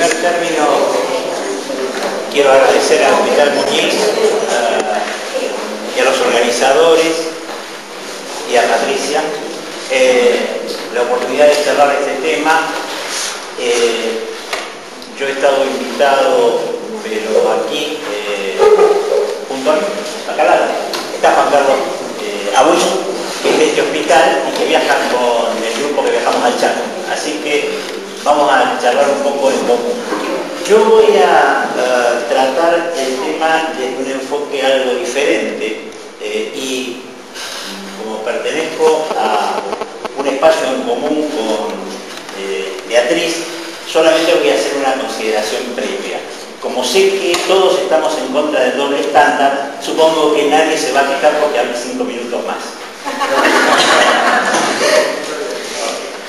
primer término, quiero agradecer al Hospital Muñiz y a los organizadores y a Patricia la oportunidad de cerrar este tema. Yo he estado invitado, pero aquí, junto a mí, acá al lado, está Juan Carlos Abuy, que es de este hospital y que viaja con el grupo que viajamos al Chaco. Así que vamos a charlar un poco en común. Yo voy a tratar el tema desde un enfoque algo diferente y como pertenezco a un espacio en común con Beatriz, solamente voy a hacer una consideración previa. Como sé que todos estamos en contra del doble estándar, supongo que nadie se va a quejar porque hable 5 minutos más.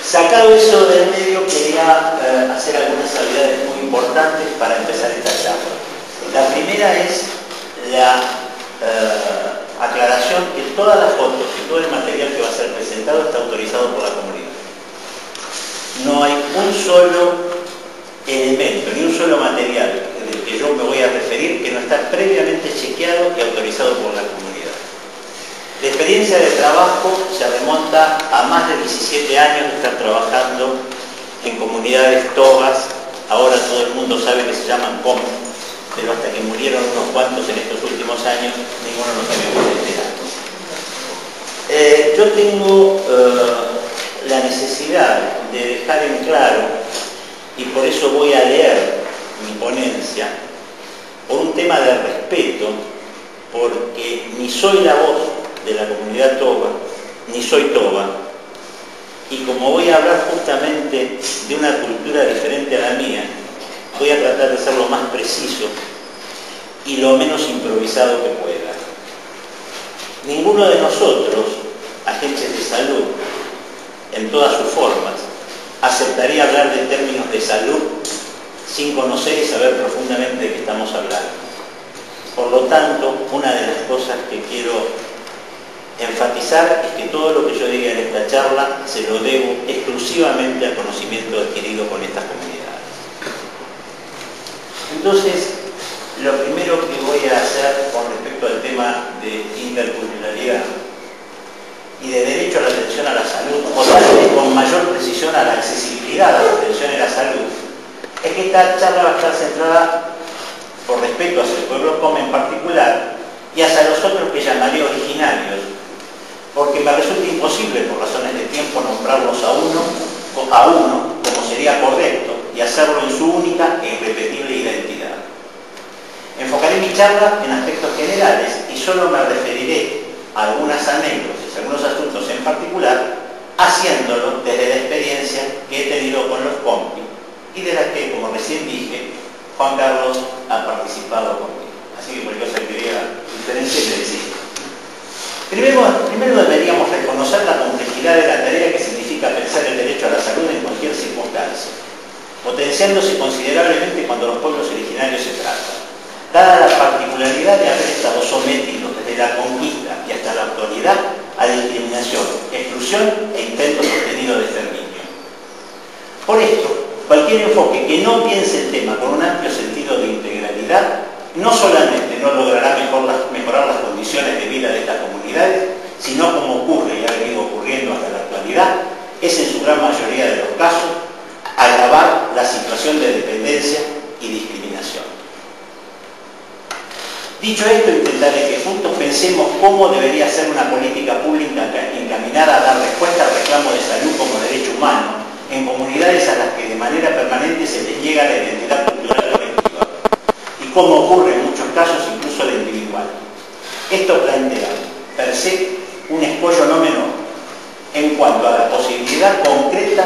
Sacado eso del medio, quería hacer algunas salvedades muy importantes para empezar esta charla. La primera es la aclaración que todas las fotos y todo el material que va a ser presentado está autorizado por la comunidad. No hay un solo elemento, ni un solo material del que yo me voy a referir que no está previamente chequeado y autorizado por la comunidad. La experiencia de trabajo se remonta a más de 17 años de estar trabajando en comunidades togas. Ahora todo el mundo sabe que se llaman COM, pero hasta que murieron unos cuantos en estos últimos años, ninguno nos había enterado. Yo tengo la necesidad de dejar en claro, y por eso voy a leer mi ponencia, por un tema de respeto, porque ni soy la voz de la comunidad toba, ni soy toba, y como voy a hablar justamente de una cultura diferente a la mía, voy a tratar de ser lo más preciso y lo menos improvisado que pueda. Ninguno de nosotros, agentes de salud, en todas sus formas, aceptaría hablar de términos de salud sin conocer y saber profundamente de qué estamos hablando. Por lo tanto, una de las cosas que quiero enfatizar es que todo lo que yo diga en esta charla se lo debo exclusivamente al conocimiento adquirido con estas comunidades. Entonces, lo primero que voy a hacer con respecto al tema de interculturalidad y de derecho a la atención a la salud, o tal vez con mayor precisión a la accesibilidad a la atención a la salud, es que esta charla va a estar centrada por respeto hacia el pueblo COM en particular y hacia los otros que llamaré originarios, porque me resulta imposible por razones de tiempo nombrarlos a uno como sería correcto y hacerlo en su única e irrepetible identidad. Enfocaré mi charla en aspectos generales y solo me referiré a algunas anécdotas, algunos asuntos en particular, haciéndolo desde la experiencia que he tenido con los compi y de la que, como recién dije, Juan Carlos ha participado conmigo. Así que cualquier cosa que diga diferente le decía. Primero deberíamos reconocer la complejidad de la tarea que significa pensar el derecho a la salud en cualquier circunstancia, potenciándose considerablemente cuando los pueblos originarios se tratan, dada la particularidad de haber estado sometidos desde la conquista y hasta la actualidad a discriminación, exclusión e intentos sostenidos de exterminio. Por esto, cualquier enfoque que no piense el tema con un amplio sentido de integralidad no solamente no logrará mejorar las condiciones de vida de estas comunidades, sino, como ocurre y ha venido ocurriendo hasta la actualidad, es en su gran mayoría de los casos agravar la situación de dependencia y discriminación. Dicho esto, intentaré que juntos pensemos cómo debería ser una política pública encaminada a dar respuesta al reclamo de salud como derecho humano en comunidades a las que de manera permanente se les niega la identidad cultural colectiva y cómo ocurre en muchos casos incluso la individual. Esto plantea, per se, un escollo no menor en cuanto a la posibilidad concreta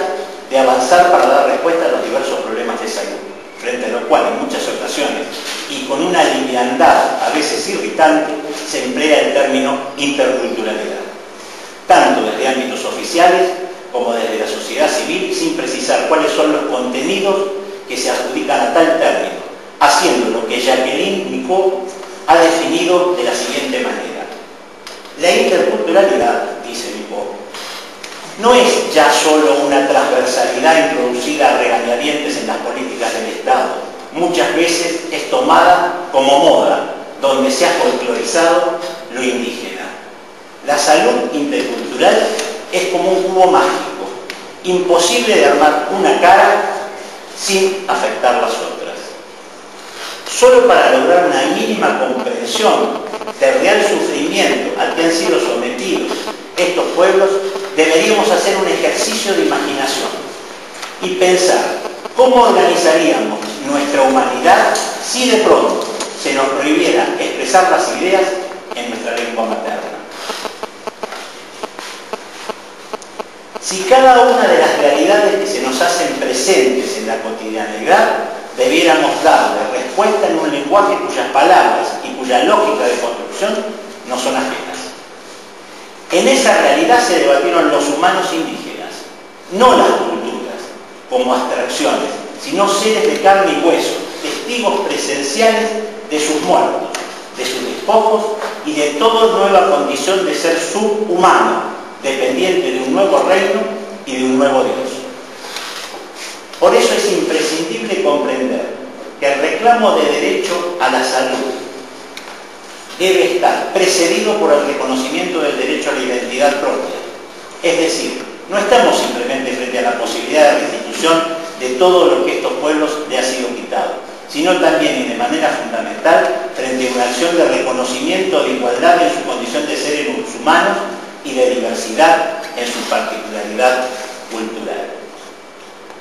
de avanzar para dar respuesta a los diversos problemas de salud, frente a lo cual en muchas ocasiones y con una liviandad a veces irritante se emplea el término interculturalidad, tanto desde ámbitos oficiales como desde la sociedad civil, sin precisar cuáles son los contenidos que se adjudican a tal término, haciendo lo que Jacqueline Micot ha definido de la siguiente manera. La interculturalidad, dice Micot, no es ya solo una transversalidad introducida a regañadientes en las políticas del Estado. Muchas veces es tomada como moda, donde se ha folclorizado lo indígena. La salud intercultural es como un cubo mágico, imposible de armar una cara sin afectar las otras. Solo para lograr una mínima comprensión del real sufrimiento al que han sido sometidos estos pueblos, deberíamos hacer un ejercicio de imaginación y pensar cómo organizaríamos nuestra humanidad si de pronto se nos prohibiera expresar las ideas en nuestra lengua materna. Si cada una de las realidades que se nos hacen presentes en la cotidianidad debiéramos darle respuesta en un lenguaje cuyas palabras y cuya lógica de construcción no son ajenas. En esa realidad se debatieron los humanos indígenas, no las culturas, como abstracciones, sino seres de carne y hueso, testigos presenciales de sus muertos, de sus despojos y de toda nueva condición de ser subhumano, dependiente de un nuevo reino y de un nuevo Dios. Por eso es imprescindible comprender que el reclamo de derecho a la salud debe estar precedido por el reconocimiento del derecho a la identidad propia. Es decir, no estamos simplemente frente a la posibilidad de restitución de todo lo que a estos pueblos le ha sido quitado, sino también y de manera fundamental frente a una acción de reconocimiento de igualdad en su condición de seres humanos y de diversidad en su particularidad cultural.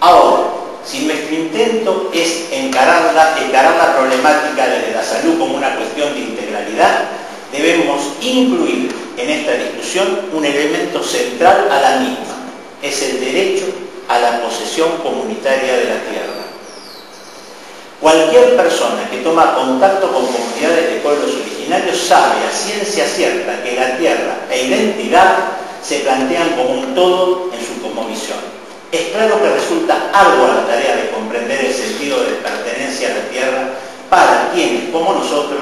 Ahora, si nuestro intento es encarar la problemática desde la salud como una cuestión de integralidad, debemos incluir en esta discusión un elemento central a la misma, es el derecho a la posesión comunitaria de la tierra. Cualquier persona que toma contacto con comunidades de pueblos originarios sabe a ciencia cierta que la tierra e identidad se plantean como un todo en su cosmovisión. Es claro que resulta ardua la tarea de comprender el sentido de pertenencia a la tierra para quienes, como nosotros,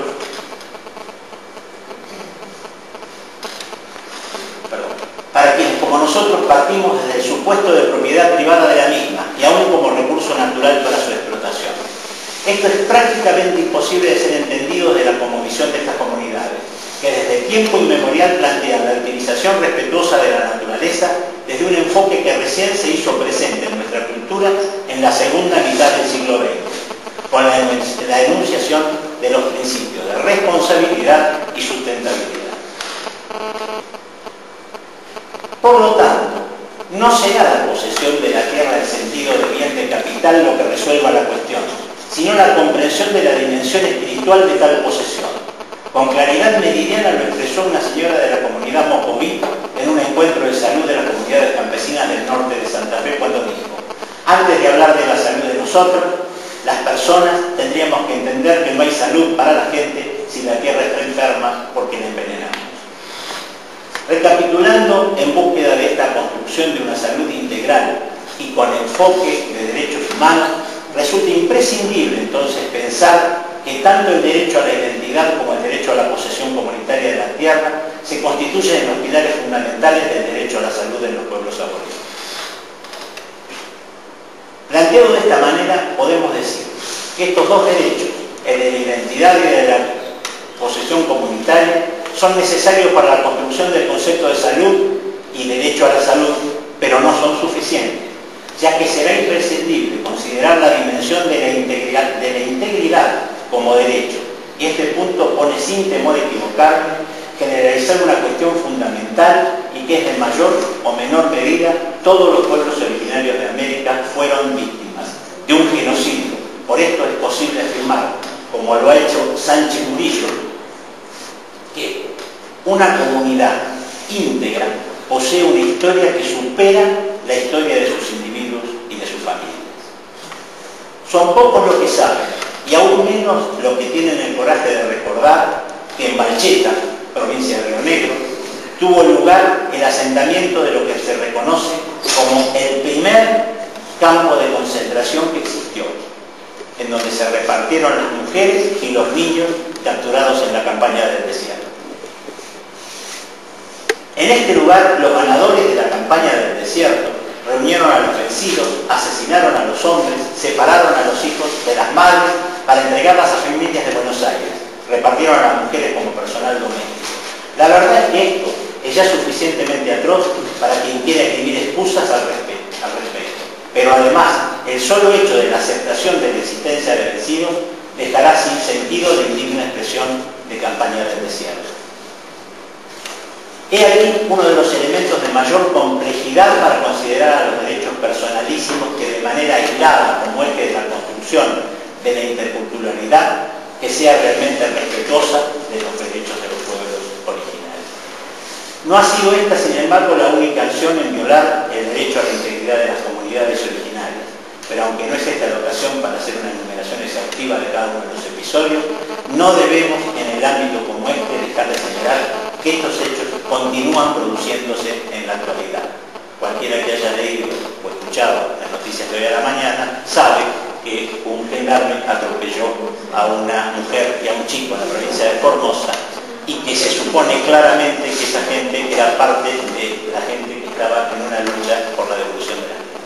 partimos desde el supuesto de propiedad privada de la misma y aún como recurso natural para su explotación. Esto es prácticamente imposible de ser entendido de la cosmovisión de estas comunidades, que desde tiempo inmemorial plantean la utilización respetuosa de la naturaleza desde un enfoque que recién se hizo presente en nuestra cultura en la segunda mitad del siglo XX, con la enunciación de los principios de responsabilidad y sustentabilidad. Por lo tanto, no será la posesión de la tierra en sentido de bien de capital lo que resuelva la cuestión, sino la comprensión de la dimensión espiritual de tal posesión. Con claridad meridiana lo expresó una señora de la comunidad Mocoví en un encuentro de salud de las comunidades campesinas del norte de Santa Fe cuando dijo: antes de hablar de la salud de nosotros, las personas tendríamos que entender que no hay salud para la gente si la tierra está enferma porque la envenenamos. Recapitulando, en búsqueda de esta construcción de una salud integral y con enfoque de derechos humanos, resulta imprescindible entonces pensar que tanto el derecho a la identidad como el derecho a la posesión comunitaria de la tierra se constituyen en los pilares fundamentales del derecho a la salud de los pueblos aborígenes. Planteado de esta manera, podemos decir que estos dos derechos, el de la identidad y el de la posesión comunitaria, son necesarios para la construcción del concepto de salud y derecho a la salud, pero no son suficientes, ya que será imprescindible considerar la dimensión de la integridad como derecho. Y este punto pone, sin temor a equivocarme, generalizar una cuestión fundamental y que es de mayor o menor medida todos los pueblos originarios de América fueron víctimas de un genocidio. Por esto es posible afirmar, como lo ha hecho Sánchez Murillo, que una comunidad íntegra posee una historia que supera la historia de sus individuos y de sus familias. Son pocos los que saben, y aún menos los que tienen el coraje de recordar que en Valcheta, provincia de Río Negro, tuvo lugar el asentamiento de lo que se reconoce como el primer campo de concentración que existió, en donde se repartieron las mujeres y los niños capturados en la campaña del desierto. En En este lugar, los ganadores de la campaña del desierto reunieron a los vencidos, asesinaron a los hombres, separaron a los hijos de las madres para entregarlas a familias de Buenos Aires, repartieron a las mujeres como personal doméstico. La verdad es que esto es ya suficientemente atroz para quien quiera escribir excusas al respecto. Pero además, el solo hecho de la aceptación de la existencia de vencidos dejará sin sentido la indigna expresión de campaña del desierto. He aquí uno de los elementos de mayor complejidad para considerar a los derechos personalísimos que de manera aislada, como eje de la construcción de la interculturalidad, que sea realmente respetuosa de los derechos de los pueblos originarios. No ha sido esta, sin embargo, la única acción en violar el derecho a la integridad de las comunidades originarias, pero aunque no es esta la ocasión para hacer una enumeración exhaustiva de cada uno de los episodios, no debemos en el ámbito como este dejar de señalar que estos hechos continúan produciéndose en la actualidad. Cualquiera que haya leído o escuchado las noticias de hoy a la mañana sabe que un gendarme atropelló a una mujer y a un chico en la provincia de Formosa y que se supone claramente que esa gente era parte de la gente que estaba en una lucha por la devolución de la tierra.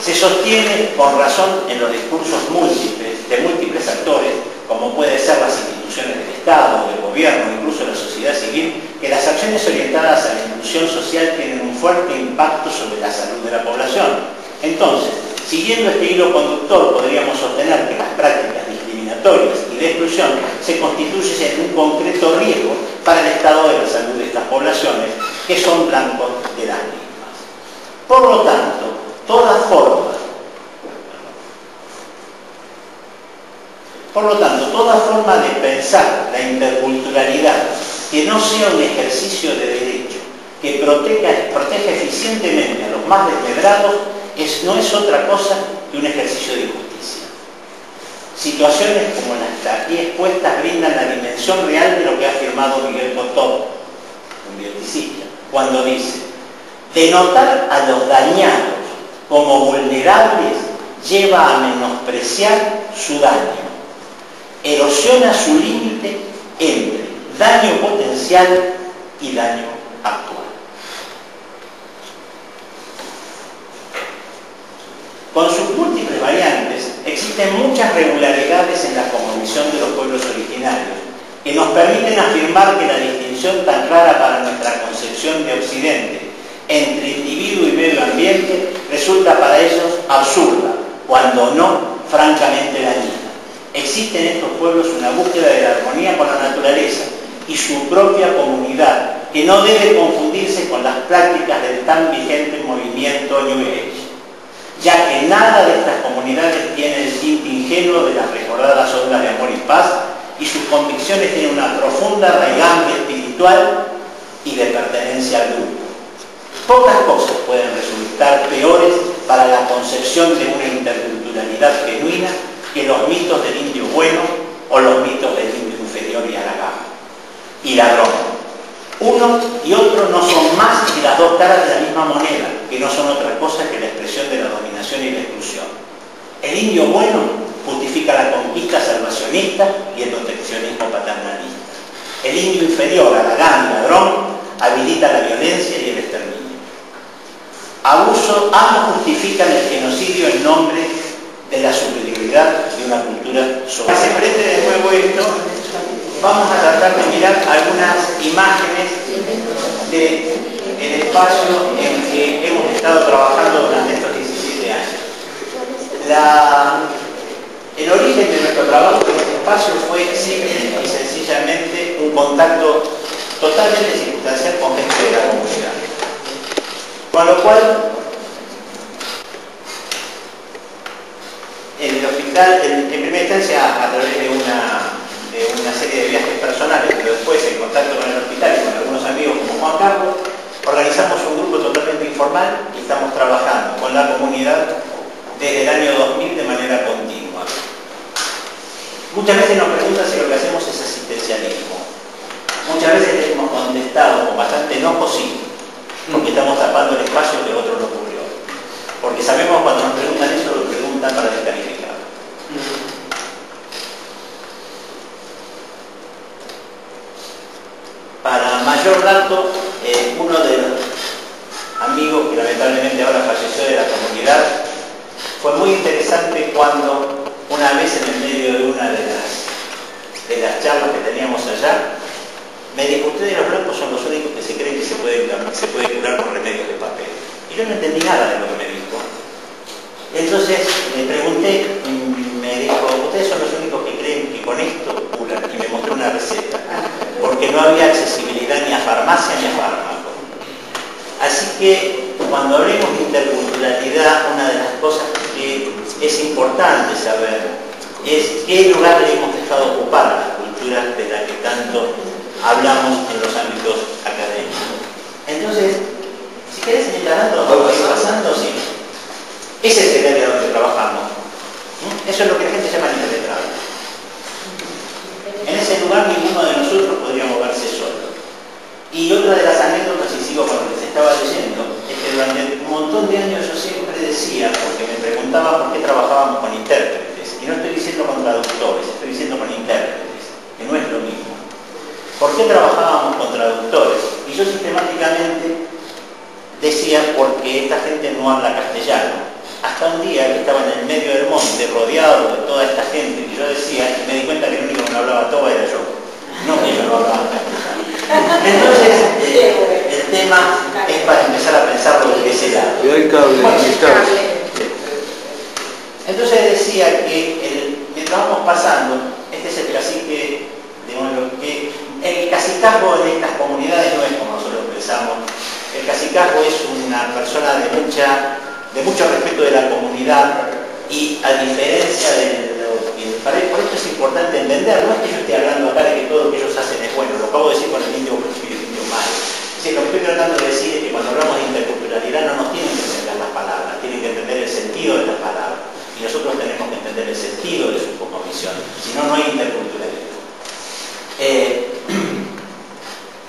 Se sostiene con razón en los discursos de múltiples actores, como puede ser las instituciones del Estado, del gobierno, incluso la sociedad civil, que las acciones orientadas a la inclusión social tienen un fuerte impacto sobre la salud de la población. Entonces, siguiendo este hilo conductor, podríamos sostener que las prácticas discriminatorias y de exclusión se constituyen en un concreto riesgo para el estado de la salud de estas poblaciones, que son blancos de las mismas. Por lo tanto, toda forma de pensar la interculturalidad que no sea un ejercicio de derecho, que proteja eficientemente a los más desmedrados, no es otra cosa que un ejercicio de injusticia. Situaciones como las aquí expuestas brindan la dimensión real de lo que ha afirmado Miguel Cotó, un bioticista, cuando dice: denotar a los dañados como vulnerables lleva a menospreciar su daño, erosiona su límite entre daño potencial y daño actual. Con sus múltiples variantes, existen muchas regularidades en la cosmovisión de los pueblos originarios que nos permiten afirmar que la distinción tan clara para nuestra concepción de Occidente entre individuo y medio ambiente resulta para ellos absurda, cuando no francamente dañina. Existe en estos pueblos una búsqueda de la armonía con la naturaleza y su propia comunidad, que no debe confundirse con las prácticas del tan vigente movimiento New Age, ya que nada de estas comunidades tiene el tinte ingenuo de las recordadas ondas de amor y paz, y sus convicciones tienen una profunda raigambre espiritual y de pertenencia al grupo. Pocas cosas pueden resultar peores para la concepción de una interculturalidad genuina que los mitos del indio bueno o los mitos del indio inferior y halagado y ladrón. Uno y otro no son más que las dos caras de la misma moneda, que no son otra cosa que la expresión de la dominación y la exclusión. El indio bueno justifica la conquista salvacionista y el proteccionismo paternalista. El indio inferior, halagán y ladrón, habilita la violencia y el exterminio. Ambos justifican el genocidio en nombre de la superioridad de una cultura social. Se prende de nuevo esto. Vamos a tratar de mirar algunas imágenes del espacio en que hemos estado trabajando durante estos 17 años. El origen de nuestro trabajo en este espacio fue simple y sencillamente un contacto totalmente circunstancial con gente de la comunidad. Con lo cual, en el hospital, en primera instancia a través de una serie de viajes personales, pero después en contacto con el hospital y con algunos amigos como Juan Carlos, organizamos un grupo totalmente informal y estamos trabajando con la comunidad desde el año 2000 de manera continua. Muchas veces nos preguntan si lo que hacemos es asistencialismo. Muchas veces les hemos contestado con bastante enojo sí, porque estamos tapando el espacio que otro no cubrió. Porque sabemos cuando nos preguntan eso, lo preguntan para descalificar. Para mayor dato, uno de los amigos que lamentablemente ahora falleció de la comunidad, fue muy interesante cuando una vez en el medio de una de las charlas que teníamos allá, me dijo: ustedes los blancos son los únicos que se creen que se puede curar con remedios de papel. Y yo no entendí nada de lo que me dijo. Entonces le pregunté, me dijo: ustedes son los únicos que creen que con esto curan. Y me mostró una receta, porque no había accesibilidad ni a farmacia ni a fármaco. Así que cuando hablemos de interculturalidad, una de las cosas que es importante saber es qué lugar le hemos dejado ocupar a las culturas de las que tanto hablamos en los ámbitos académicos. Entonces, si querés seguir hablando, ¿vamos a ir pasando? Sí. Ese es el área donde trabajamos. Eso es lo que la gente llama el impenetrable. En ese lugar ninguno de nosotros podría moverse solo. Y otra de las anécdotas, y sigo con lo que se estaba leyendo, es que durante un montón de años yo siempre decía, porque me preguntaba por qué trabajábamos con intérpretes, y no estoy diciendo con traductores, estoy diciendo con intérpretes, que no es lo mismo. ¿Por qué trabajábamos con traductores? Y yo sistemáticamente decía: porque esta gente no habla castellano. Hasta un día que estaba en el medio del monte, rodeado de toda esta gente, que yo decía, y me di cuenta que el único que no hablaba toba era yo. No que yo no hablaba castellano. Entonces, el tema es para empezar a pensarlo desde ese lado. Entonces decía que mientras vamos pasando, este es el cacique, digamos, que el cacicazgo en estas comunidades no es como nosotros pensamos. El cacicazgo es una persona de mucho respeto de la comunidad, y a diferencia de por esto es importante entender, no es que yo esté hablando acá de que todo lo que ellos hacen es bueno, lo acabo de decir con el indio y el indio mal. Es decir, lo que estoy tratando de decir es que cuando hablamos de interculturalidad no nos tienen que entender las palabras, tienen que entender el sentido de las palabras, y nosotros tenemos que entender el sentido de su cosmovisión, si no, no hay interculturalidad.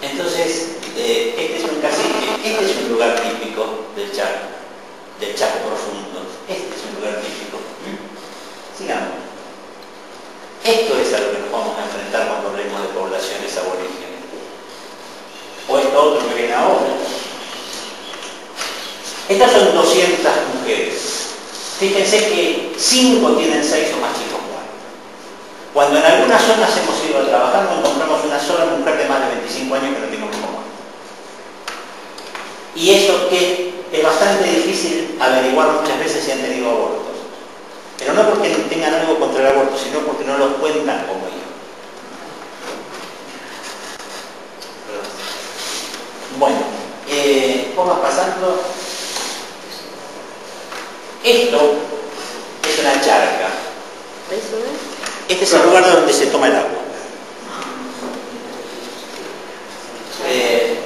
Entonces, este es un cacique, este es un lugar típico del Chaco profundo, este es un lugar típico. Sigamos. Esto es a lo que nos vamos a enfrentar cuando hablemos de poblaciones aborígenes. O esto otro que viene ahora. Estas son 200 mujeres. Fíjense que 5 tienen 6 o más chicos. Cuando en algunas zonas hemos ido a trabajar, no encontramos una sola mujer de más de 25 años que no tenga un hijo muerto. Y eso que es bastante difícil averiguar muchas veces si han tenido abortos. Pero no porque tengan algo contra el aborto, sino porque no los cuentan como hijos. Bueno, vamos pasando. Esto es una charca. Este es el lugar donde se toma el agua.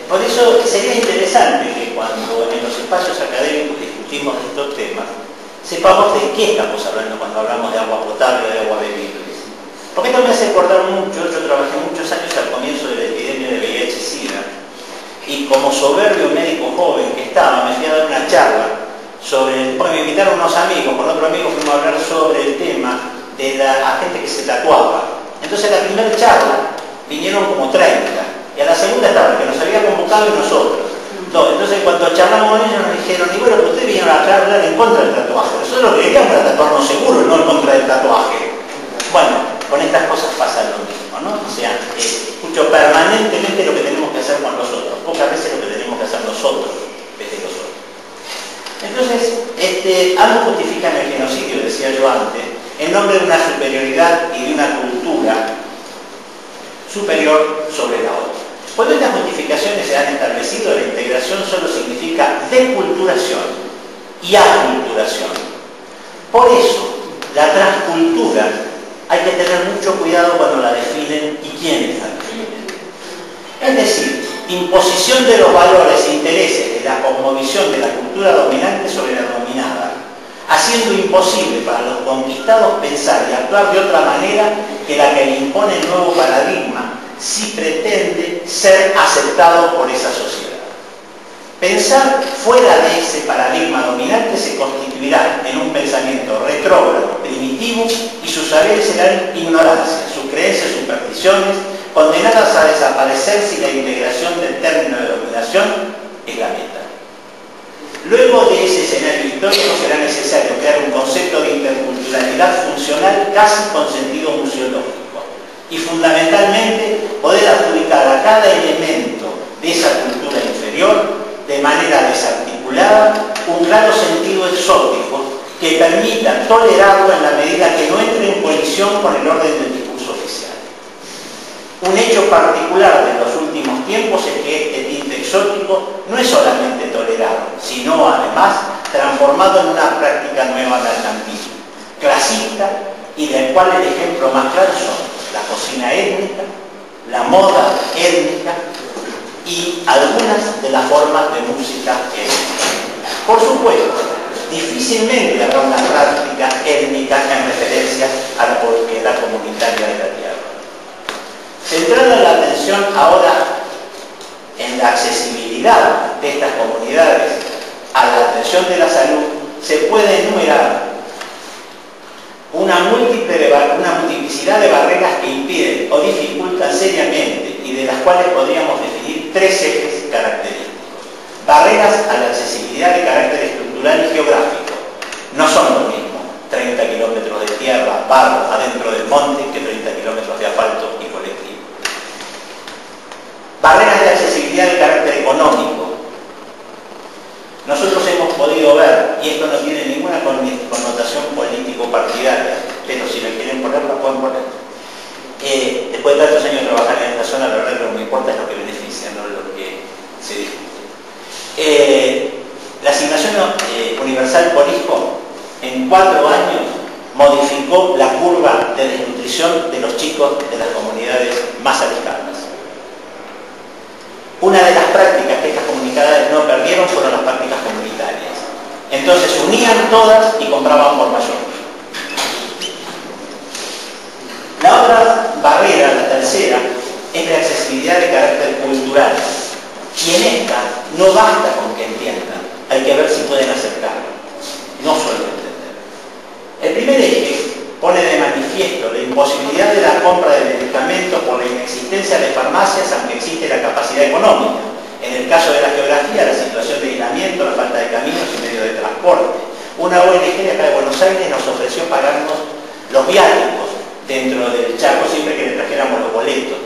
Por eso sería interesante que cuando en los espacios académicos discutimos estos temas, sepamos de qué estamos hablando cuando hablamos de agua potable o de agua bebible. Porque esto me hace acordar mucho, yo trabajé muchos años al comienzo de la epidemia de VIH-Sida, y como soberbio médico joven que estaba, me fui a dar una charla sobre, porque me invitaron unos amigos, con otro amigo fuimos a hablar sobre el tema de la gente que se tatuaba. Entonces en la primera charla vinieron como 30, y a la segunda estaba el que nos había convocado y nosotros. Entonces cuando charlamos con ellos nos dijeron: y bueno, ustedes vinieron acá a hablar en contra del tatuaje. Nosotros lo que queríamos era tatuarnos seguros, no en contra del tatuaje. Bueno, con estas cosas pasa lo mismo, ¿no? O sea, escucho permanentemente lo que tenemos que hacer con nosotros, pocas veces lo que tenemos que hacer nosotros, desde nosotros. Entonces, algo justifican el genocidio, decía yo antes, en nombre de una superioridad y de una cultura superior sobre la otra. Cuando estas justificaciones se han establecido, la integración solo significa deculturación y aculturación. Por eso, la transcultura hay que tener mucho cuidado cuando la definen y quiénes la definen. Es decir, imposición de los valores e intereses de la cosmovisión de la cultura dominante sobre la dominada, haciendo imposible para los conquistados pensar y actuar de otra manera que la que le impone el nuevo paradigma, si pretende ser aceptado por esa sociedad. Pensar fuera de ese paradigma dominante se constituirá en un pensamiento retrógrado, primitivo, y sus saberes serán ignorancia, sus creencias, supersticiones, condenadas a desaparecer si la integración del término de dominación es la meta. Luego de ese escenario histórico será necesario crear un concepto de interculturalidad funcional casi con sentido museológico y fundamentalmente poder adjudicar a cada elemento de esa cultura inferior de manera desarticulada un claro sentido exótico que permita tolerarlo en la medida que no entre en colisión con el orden del discurso oficial. Un hecho particular de los últimos tiempos es que este tinte exótico no es solamente tolerado, sino además transformado en una práctica nueva mercantil, clasista, y del cual el ejemplo más claro son la cocina étnica, la moda étnica y algunas de las formas de música étnica. Por supuesto, difícilmente habrá una práctica étnica en referencia a la propiedad comunitaria de la tierra. Centrando la atención ahora en la accesibilidad de estas comunidades a la atención de la salud, se puede enumerar una multiplicidad de barreras que impiden o dificultan seriamente y de las cuales podríamos definir tres ejes característicos. Barreras a la accesibilidad de carácter estructural y geográfico. No son lo mismo 30 kilómetros de tierra, barro, adentro del monte, que 30 kilómetros de asfalto y colectivo. Barreras de accesibilidad de carácter económico. Nosotros hemos podido ver, y esto no tiene ninguna connotación político-partidaria, pero si la quieren poner, la pueden poner. Después de tantos años de trabajar en esta zona, la verdad que lo que me importa es lo que beneficia, no lo que se discute. La asignación universal por hijo, en 4 años, modificó la curva de desnutrición de los chicos de las comunidades más alejadas. Una de las prácticas que estas comunidades no perdieron fueron las prácticas comunitarias. Entonces se unían todas y compraban por mayor. La otra barrera, la tercera, es la accesibilidad de carácter cultural. Y en esta no basta con que entiendan, hay que ver si pueden aceptarlo. No solo entender. El primer eje pone de manifiesto la imposibilidad de la compra de medicamentos por la inexistencia de farmacias, aunque existe la capacidad económica. En el caso de la geografía, la situación de aislamiento, la falta de caminos y medios de transporte. Una ONG de acá de Buenos Aires nos ofreció pagarnos los viáticos dentro del Chaco siempre que le trajéramos los boletos.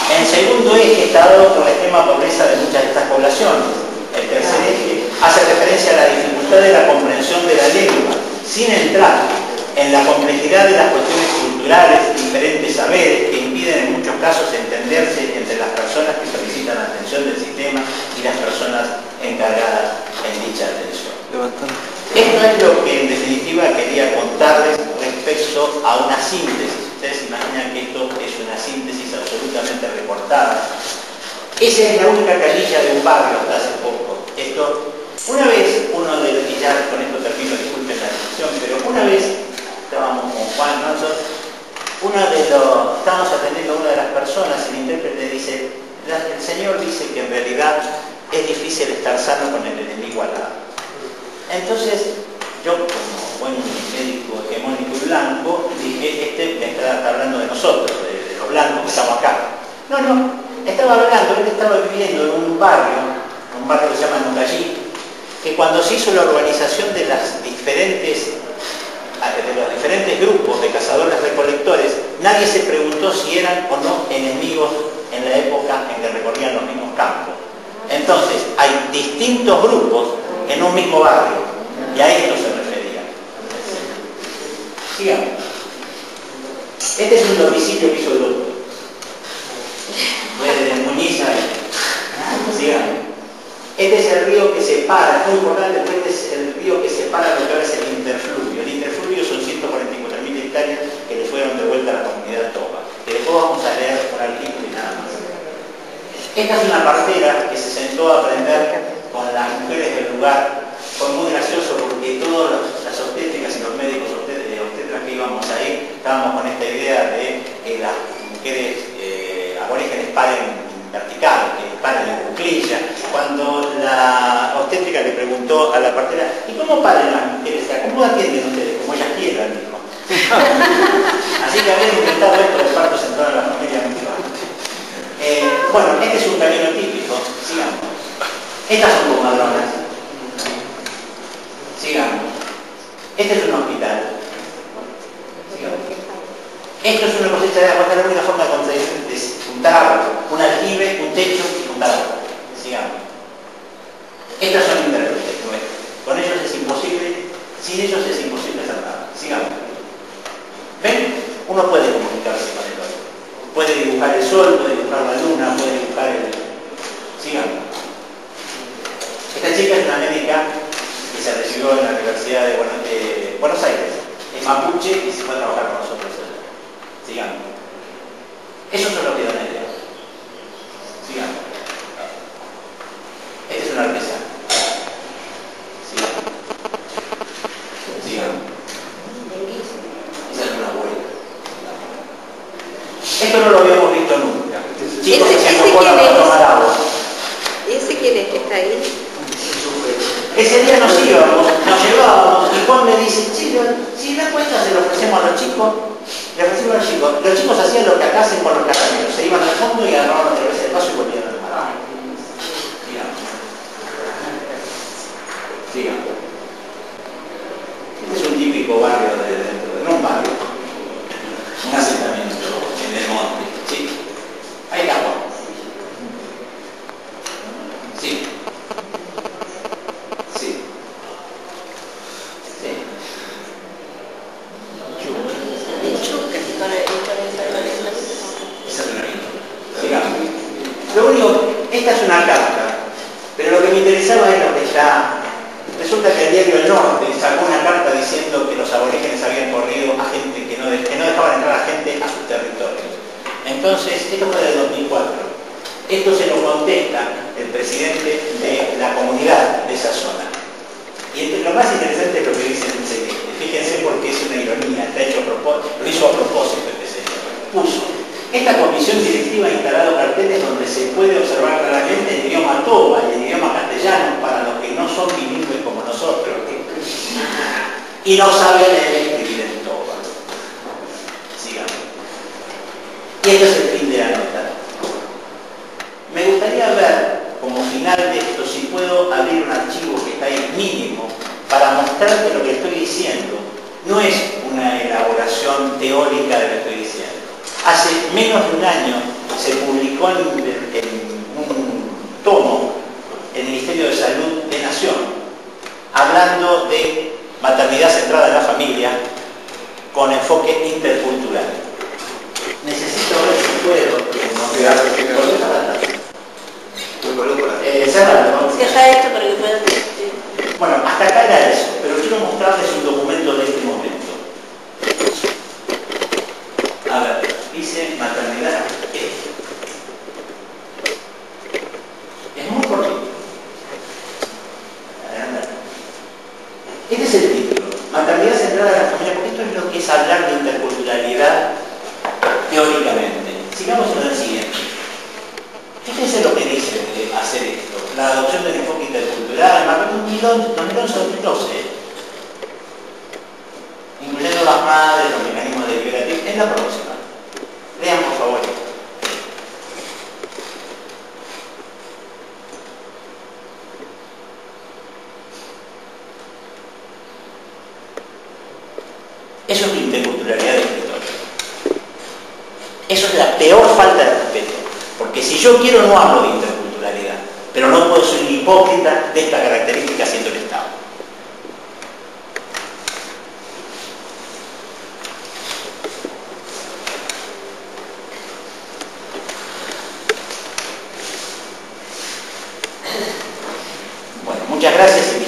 En segundo eje está dado por la extrema pobreza de muchas de estas poblaciones. El tercer eje hace referencia a la dificultad de la comprensión de la lengua, sin entrar en la complejidad de las cuestiones culturales, diferentes saberes que impiden en muchos casos entenderse entre las personas que solicitan atención del sistema y las personas encargadas en dicha atención. Esto es lo que en definitiva quería contarles respecto a una síntesis. Ustedes imaginan que esto es una síntesis absolutamente recortada. Esa es la única canilla de un barrio hasta hace poco. Una vez, y ya con esto termino, disculpen la discusión, pero una vez estábamos con Juan, estábamos atendiendo a una de las personas, el intérprete dice, el señor dice que en realidad es difícil estar sano con el enemigo al lado. Entonces, yo como buen médico hegemónico y blanco, dije, me está hablando de nosotros, de los blancos que estamos acá. No, estaba hablando, él estaba viviendo en un barrio que se llama Nucallí, que cuando se hizo la organización de los diferentes grupos de cazadores-recolectores, nadie se preguntó si eran o no enemigos en la época en que recorrían los mismos campos. Entonces, hay distintos grupos en un mismo barrio, y a esto se refería. Sigamos. Este es un domicilio que hizo el doctor. Desde Muñiz ahí. Sigamos. Este es el río que separa, es muy importante, este es el río que separa lo que ahora es el interfluvio. El interfluvio son 144.000 hectáreas que le fueron de vuelta a la comunidad Toba. Que después vamos a leer un artículo y nada más. Esta es una partera que se sentó a aprender con las mujeres del lugar. Fue muy gracioso porque todas las obstétricas y los médicos obstetras que íbamos ahí estábamos con esta idea de que las mujeres aborígenes paren vertical, que paren en cuclilla. Cuando la obstétrica le preguntó a la partera, ¿y cómo paren las mujeres? ¿Cómo atienden ustedes? Como ellas quieran, dijo. Así que haber inventado esto de parto central en la familia Bueno, este es un camino típico. Sigamos. Estas son comadronas. Sigamos. Este es un hospital. Sigamos. Esto es una cosecha de agua. Esta es la única forma de conseguir juntar agua. Un aljibe, un techo y juntar agua. Sigamos. Estas son intérpretes. Con ellos es imposible. Sin ellos es imposible hacer nada. Sigamos. ¿Ven? Uno puede comunicarse con el otro. Puede dibujar el sol, puede dibujar la luna, puede dibujar el... Sigamos. Esta chica es una médica que se recibió en la Universidad de Buenos Aires. Es mapuche y se fue a trabajar con nosotros. Sigamos. Esos son los que dan la idea. Sigamos. Este es un artesano. Sigamos. Sigamos. Esa es una abuela. Esto no lo habíamos visto nunca. Chicos que se incorporan para tomar agua. ¿Ese quién es que está ahí? Ese día nos llevábamos y Juan me dice, chico, si la cuenta se lo ofrecemos a los chicos, le ofrecimos a los chicos. Los chicos hacían lo que acá hacen con los castañeros, se iban al fondo y agarraban otra vez el vaso y volvían a tomar. Sigamos. Sigamos. Este es un típico barrio de dentro, no un barrio, un asentamiento en el monte. ¿Sí? Hay agua. Sí. Sí. Sí. Esa es una línea. Sigamos. Lo único, esta es una carta, pero lo que me interesaba es lo que ya... Resulta que el diario El Norte sacó una carta diciendo que los aborígenes habían corrido a gente que no dejaban entrar a gente a sus territorios. Entonces, esto fue del 2004. Esto se lo contesta el presidente de la comunidad de esa zona. Y lo más interesante es lo que dice el siguiente. Fíjense porque es una ironía, está hecho lo hizo a propósito este señor. Puso, esta comisión directiva ha instalado carteles donde se puede observar claramente el idioma toba y el idioma castellano para los que no son bilingües como nosotros. Y no saben leer y escribir en toba. Sigamos. Y esto es el fin de la nota. Me gustaría ver, como final de esto, si puedo abrir un archivo que está ahí mínimo, para mostrar que lo que estoy diciendo no es una elaboración teórica de lo que estoy diciendo. Hace menos de un año se publicó en un tomo el Ministerio de Salud de Nación, hablando de maternidad centrada en la familia con enfoque intercultural. Necesito ver si puedo cerrarlo. Cierra esto para que puedan... Bueno, hasta acá era eso, pero quiero mostrarles un documento de este momento. A ver, dice maternidad. Es muy cortito. Este es el título. Maternidad centrada en la familia, porque esto es lo que es hablar de interculturalidad teóricamente. Sigamos en el siguiente. Fíjense lo que dice de hacer esto. La adopción del enfoque intercultural, en 2011, incluyendo las madres, los mecanismos de liberación, es la próxima. Lean por favor. Eso es la interculturalidad del escritor. Eso es la peor falta de respeto. Porque si yo quiero no hablo de interculturalidad, pero no puedo ser un hipócrita de esta característica siendo el Estado. Bueno, muchas gracias.